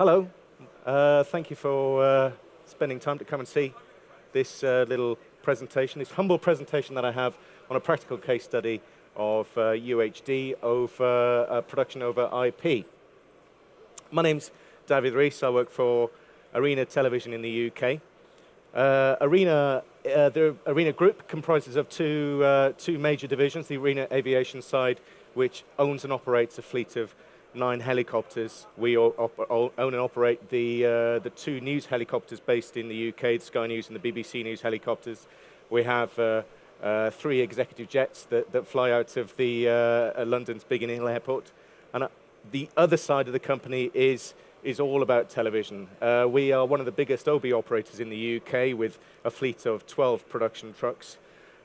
Hello. Thank you for spending time to come and see this little presentation, this humble presentation that I have on a practical case study of UHD over production over IP. My name's Dafydd Rees. I work for Arena Television in the UK. The Arena Group comprises of two major divisions, the Arena Aviation side, which owns and operates a fleet of 9 helicopters. We own and operate the 2 news helicopters based in the UK, the Sky News and the BBC News helicopters. We have 3 executive jets that fly out of the London's Biggin Hill Airport. And the other side of the company is all about television. We are one of the biggest OB operators in the UK with a fleet of 12 production trucks.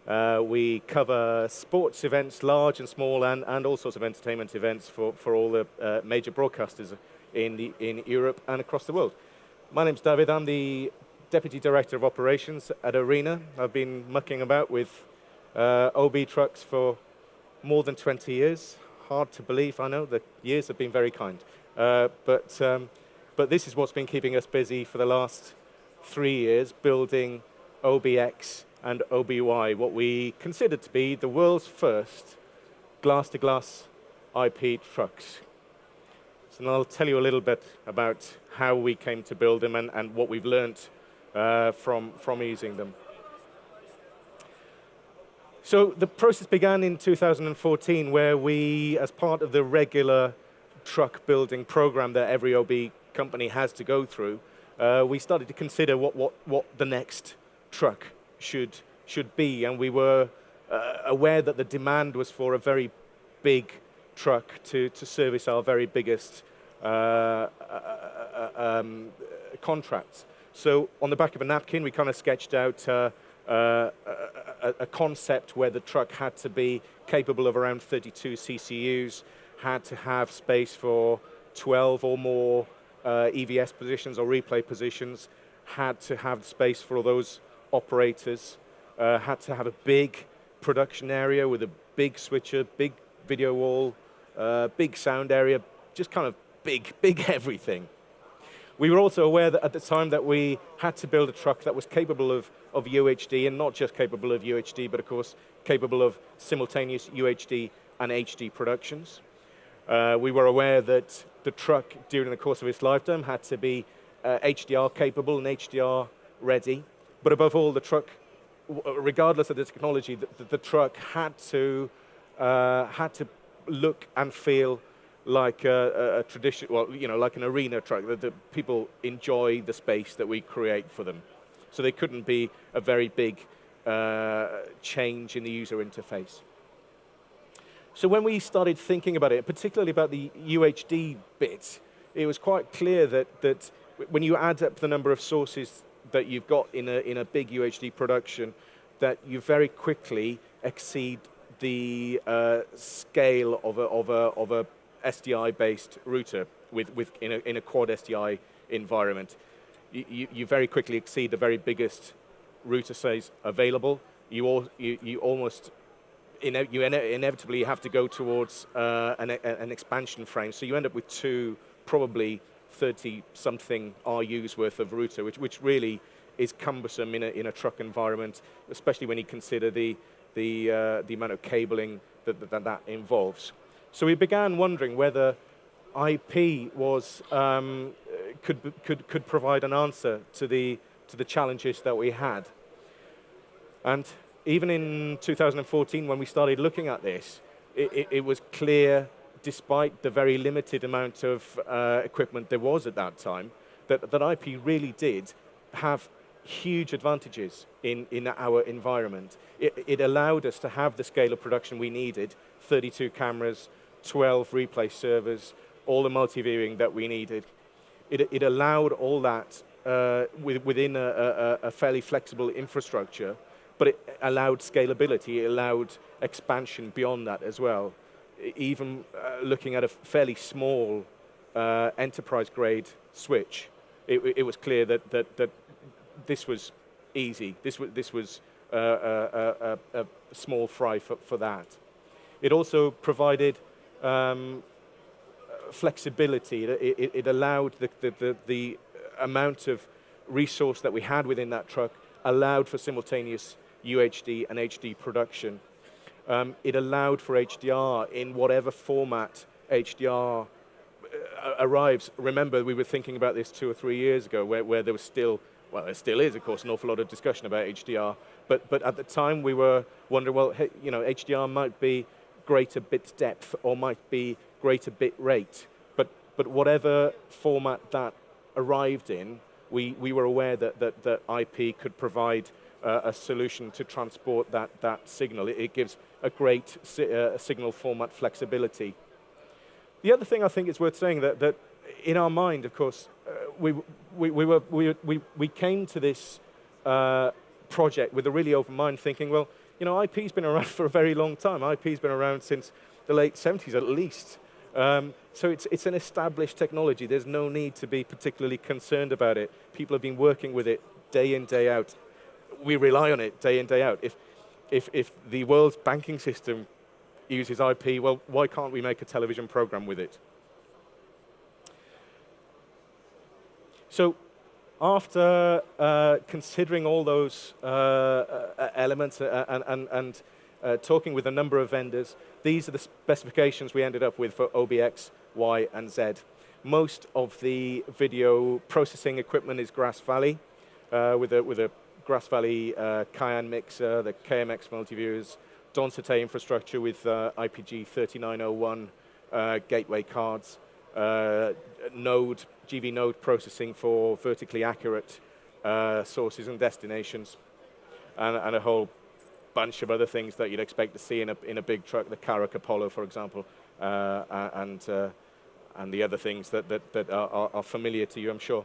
We cover sports events, large and small, and all sorts of entertainment events for all the major broadcasters in Europe and across the world. My name's David. I'm the Deputy Director of Operations at Arena. I've been mucking about with OB trucks for more than 20 years. Hard to believe, I know. The years have been very kind. But this is what's been keeping us busy for the last 3 years, building OBX and OBY, what we consider to be the world's first glass-to-glass IP trucks. So I'll tell you a little bit about how we came to build them and what we've learnt from using them. So the process began in 2014, where we, as part of the regular truck building program that every OB company has to go through, we started to consider what the next truck should be, and we were aware that the demand was for a very big truck to service our very biggest contracts. So on the back of a napkin, we kind of sketched out a concept where the truck had to be capable of around 32 CCUs, had to have space for 12 or more EVS positions or replay positions, had to have space for all those operators, had to have a big production area with a big switcher, big video wall, big sound area, just kind of big everything. We were also aware that at the time that we had to build a truck that was capable of UHD, and not just capable of UHD, but of course capable of simultaneous UHD and HD productions. We were aware that the truck, during the course of its lifetime, had to be HDR capable and HDR ready. But above all, the truck, regardless of the technology, the truck had to look and feel like a traditional, well, you know, like an arena truck. That the people enjoy the space that we create for them. So they couldn't be a very big change in the user interface. So when we started thinking about it, particularly about the UHD bit, it was quite clear that when you add up the number of sources that you've got in a big UHD production, that you very quickly exceed the scale of a SDI-based router in a quad SDI environment. You very quickly exceed the very biggest router size available. You almost inevitably have to go towards an expansion frame. So you end up with 2, probably 30-something RUs worth of router, which really is cumbersome in a truck environment, especially when you consider the amount of cabling that involves. So we began wondering whether IP was could provide an answer to the challenges that we had. And even in 2014, when we started looking at this, it was clear, despite the very limited amount of equipment there was at that time, that IP really did have huge advantages in our environment. It allowed us to have the scale of production we needed, 32 cameras, 12 replay servers, all the multi-viewing that we needed. It allowed all that within a fairly flexible infrastructure, but it allowed scalability, it allowed expansion beyond that as well. Even looking at a fairly small enterprise-grade switch, it was clear that this was easy. This was a small fry for that. It also provided flexibility. It allowed the amount of resource that we had within that truck allowed for simultaneous UHD and HD production. It allowed for HDR in whatever format HDR arrives. Remember, we were thinking about this 2 or 3 years ago, where there was still, well, there still is, of course, an awful lot of discussion about HDR. But at the time, we were wondering, well, hey, you know, HDR might be greater bit depth or might be greater bit rate. But whatever format that arrived in, we were aware that IP could provide a solution to transport that signal. It gives a great signal format flexibility. The other thing I think is worth saying that in our mind, of course, we came to this project with a really open mind, thinking, well, you know, IP's been around for a very long time. IP's been around since the late 70s at least. So it's an established technology. There's no need to be particularly concerned about it. People have been working with it day in, day out. We rely on it day in, day out. If the world's banking system uses IP, well, why can't we make a television program with it? So after considering all those elements and talking with a number of vendors, these are the specifications we ended up with for OBX, Y, and Z. Most of the video processing equipment is Grass Valley, with a Grass Valley Cayenne mixer, the KMX multiviewers, Donsate infrastructure with IPG 3901 gateway cards, GV node processing for vertically accurate sources and destinations, and a whole bunch of other things that you'd expect to see in a big truck, the Carrack Apollo, for example, and the other things that are familiar to you, I'm sure.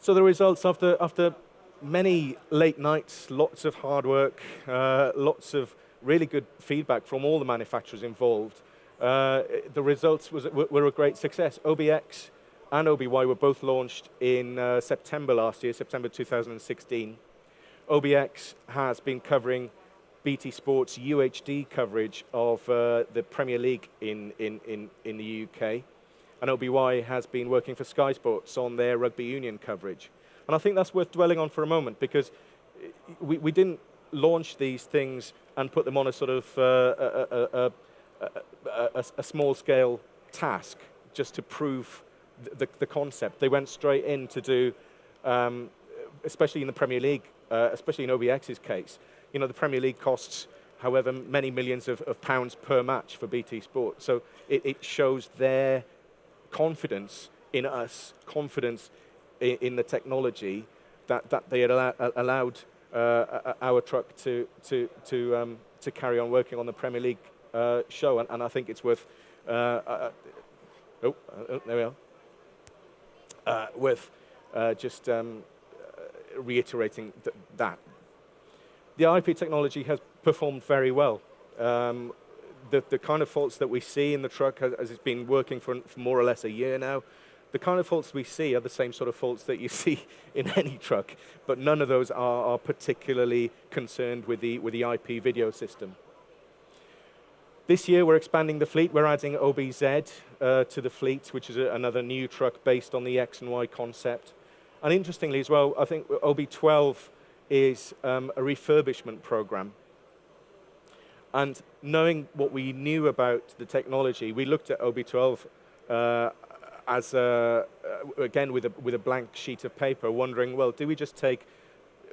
So the results after many late nights, lots of hard work, lots of really good feedback from all the manufacturers involved, the results were a great success. OBX and OBY were both launched in September last year, September 2016. OBX has been covering BT Sport's UHD coverage of the Premier League in the UK. And OBY has been working for Sky Sports on their rugby union coverage. And I think that's worth dwelling on for a moment, because we didn't launch these things and put them on a sort of a small-scale task just to prove the concept. They went straight in to do, especially in the Premier League, especially in OBX's case. You know, the Premier League costs however many millions of pounds per match for BT Sport. So it shows their confidence in us, confidence in the technology that they had allowed our truck to carry on working on the Premier League show, and I think it's worth there we are. Worth just reiterating that the IP technology has performed very well. The kind of faults that we see in the truck, as it's been working for more or less a year now, the kind of faults we see are the same sort of faults that you see in any truck, but none of those are particularly concerned with the IP video system. This year we're expanding the fleet. We're adding OBZ to the fleet, which is another new truck based on the X and Y concept. And interestingly as well, I think OB12 is a refurbishment program. And knowing what we knew about the technology, we looked at OB12 as again with a blank sheet of paper, wondering, well, do we just take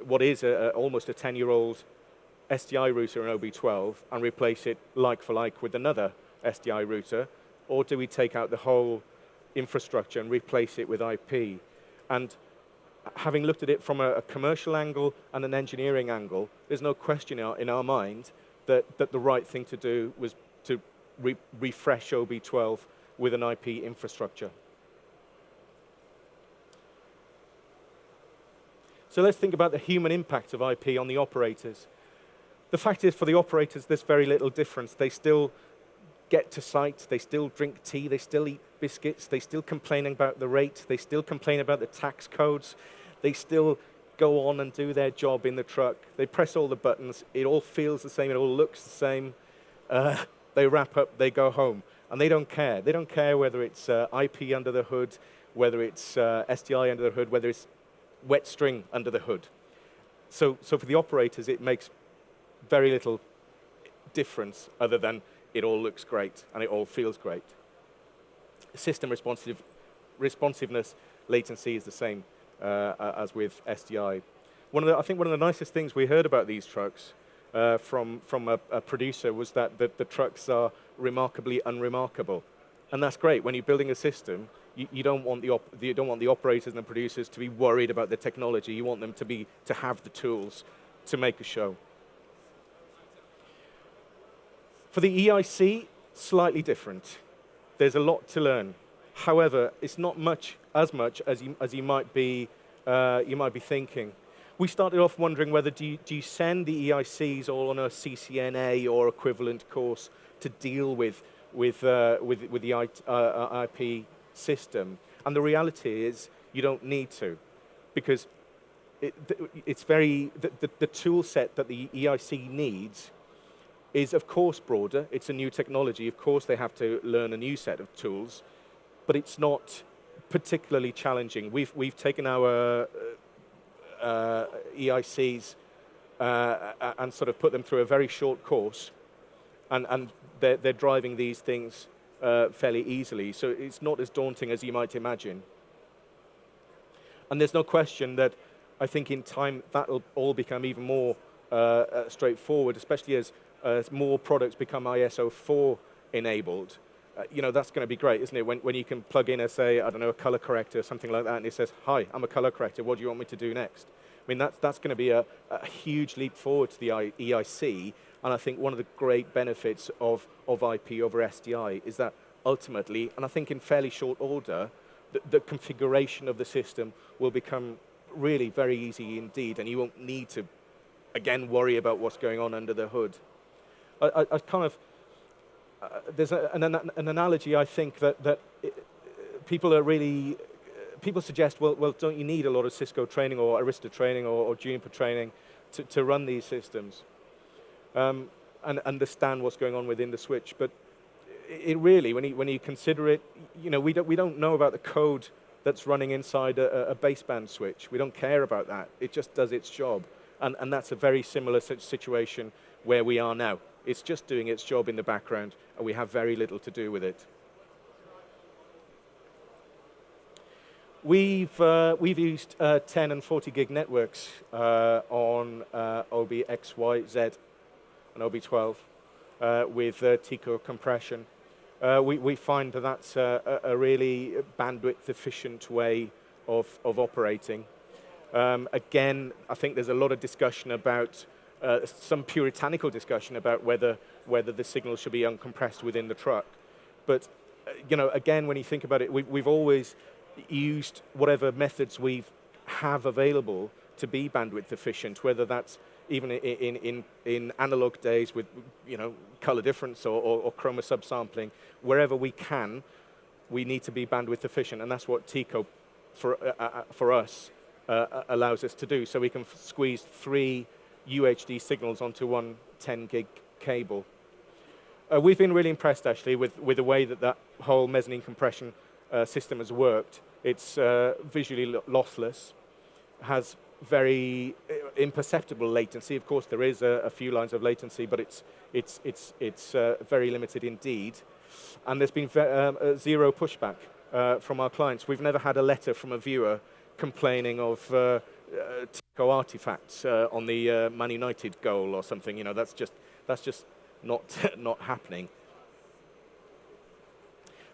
what is almost a 10-year-old SDI router in OB12 and replace it like for like with another SDI router, or do we take out the whole infrastructure and replace it with IP? And having looked at it from a commercial angle and an engineering angle, there's no question in our mind that the right thing to do was to refresh OB12 with an IP infrastructure. So let's think about the human impact of IP on the operators. The fact is, for the operators, there's very little difference. They still get to site, they still drink tea, they still eat biscuits, they still complain about the rate, they still complain about the tax codes, they still go on and do their job in the truck. They press all the buttons, it all feels the same, it all looks the same. They wrap up, they go home. And they don't care. They don't care whether it's IP under the hood, whether it's SDI under the hood, whether it's wet string under the hood. So for the operators, it makes very little difference other than it all looks great and it all feels great. System responsiveness, latency is the same as with SDI. I think one of the nicest things we heard about these trucks from a producer was that the trucks are remarkably unremarkable. And that's great. When you're building a system, you don't want the operators and the producers to be worried about the technology. You want them to have the tools to make a show. For the EIC, slightly different. There's a lot to learn. However, it's not as much as you might be thinking. We started off wondering whether do you send the EICs all on a CCNA or equivalent course to deal with the IP system, and the reality is you don't need to, because the tool set that the EIC needs is of course broader. It's a new technology. Of course they have to learn a new set of tools, but it's not particularly challenging. We've taken our EICs and sort of put them through a very short course, and they're driving these things fairly easily. So it's not as daunting as you might imagine. And there's no question that I think in time that'll all become even more straightforward, especially as more products become ISO 4 enabled. That's going to be great, isn't it? When you can plug in a a color corrector or something like that, and it says, "Hi, I'm a color corrector. What do you want me to do next?" I mean, that's going to be a huge leap forward to the EIC. And I think one of the great benefits of IP over SDI is that ultimately, and I think in fairly short order, the configuration of the system will become really very easy indeed, and you won't need to, again, worry about what's going on under the hood. I kind of, there's an analogy, I think, that people suggest, well, don't you need a lot of Cisco training or Arista training or Juniper training to run these systems and understand what's going on within the switch? But it really, when you consider it, we don't know about the code that's running inside a baseband switch. We don't care about that. It just does its job. And that's a very similar situation where we are now. It's just doing its job in the background, and we have very little to do with it. We've used 10 and 40 gig networks on OBXYZ and OB12 with TCO compression. We find that that's a really bandwidth efficient way of operating. Again, I think there's a lot of discussion about some puritanical discussion about whether the signal should be uncompressed within the truck. But again, when you think about it, we've always used whatever methods we have available to be bandwidth efficient, whether that's even in analog days with color difference or chroma subsampling. Wherever we can, we need to be bandwidth efficient, and that's what TCO for us allows us to do. So we can squeeze 3 UHD signals onto one 10 gig cable. We've been really impressed actually with the way that whole mezzanine compression system has worked. It's visually lossless, has very imperceptible latency. Of course, there is a few lines of latency, but it's very limited indeed. And there's been zero pushback from our clients. We've never had a letter from a viewer complaining of TCO artifacts on the Man United goal or something. That's just not happening.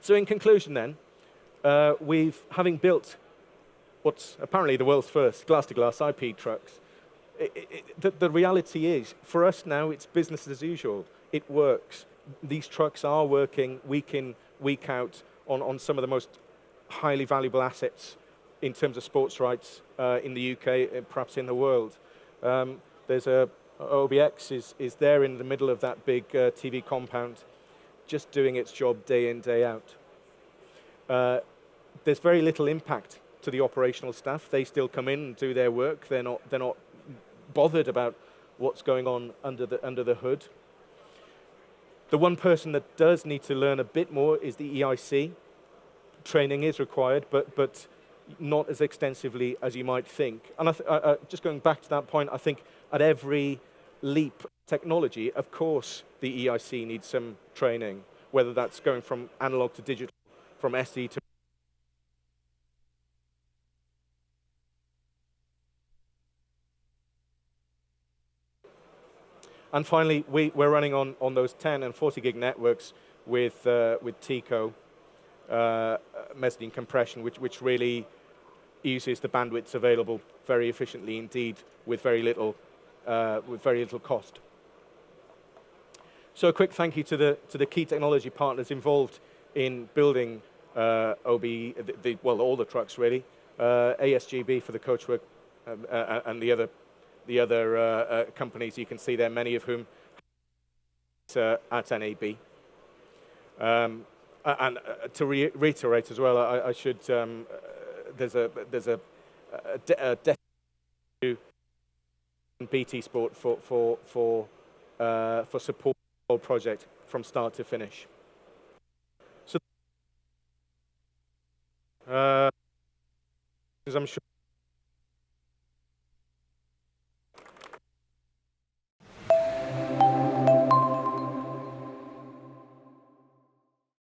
So in conclusion, then, having built what's apparently the world's first glass-to-glass IP trucks, the reality is, for us now, it's business as usual. It works. These trucks are working week in, week out on some of the most highly valuable assets in terms of sports rights in the UK, perhaps in the world. There's OBX is there in the middle of that big TV compound, just doing its job day in, day out. There's very little impact to the operational staff. They still come in and do their work. They're not bothered about what's going on under the hood. The one person that does need to learn a bit more is the EIC. Training is required, but not as extensively as you might think. And just going back to that point, I think at every leap technology, of course, the EIC needs some training, whether that's going from analog to digital, from SD to... And finally, we're running on those 10 and 40 gig networks with TECO, mezzanine compression, which really uses the bandwidths available very efficiently indeed, with very little cost. So a quick thank you to the key technology partners involved in building OB, all the trucks really, ASGB for the coachwork, and the other companies you can see there, many of whom at NAB. And to reiterate as well, I should there's a BT Sport for support the project from start to finish. So as I'm sure